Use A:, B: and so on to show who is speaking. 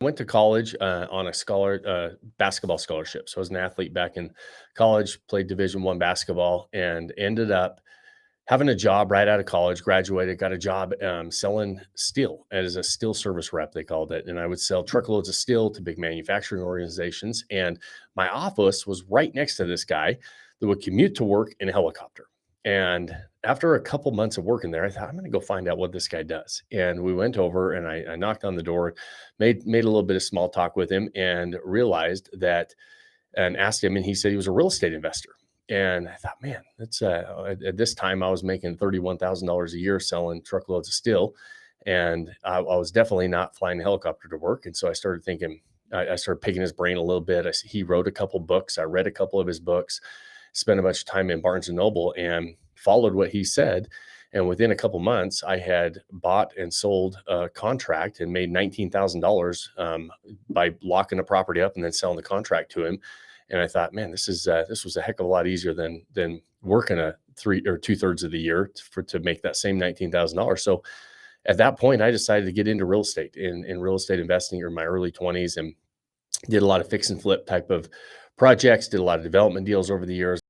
A: Went to college on a basketball scholarship. So I was an athlete back in college, played Division I basketball, and ended up having a job right out of college. Graduated, got a job selling steel as a steel service rep, they called it. And I would sell truckloads of steel to big manufacturing organizations. And my office was right next to this guy that would commute to work in a helicopter. And after a couple months of working there, I thought, I'm going to go find out what this guy does. And we went over and I knocked on the door, made a little bit of small talk with him, and realized that, and asked him, and he said he was a real estate investor. And I thought, man, that's at this time I was making $31,000 a year selling truckloads of steel, and I was definitely not flying a helicopter to work. And so I started thinking, I started picking his brain a little bit. He wrote a couple books. I read a couple of his books, spent a bunch of time in Barnes and Noble, and followed what he said. And within a couple months, I had bought and sold a contract and made $19,000 by locking a property up and then selling the contract to him. And I thought, man, this was a heck of a lot easier than working a 3 or 2/3 of the year to make that same $19,000. So at that point, I decided to get into real estate in real estate investing in my early 20s, and did a lot of fix and flip type of projects, did a lot of development deals over the years.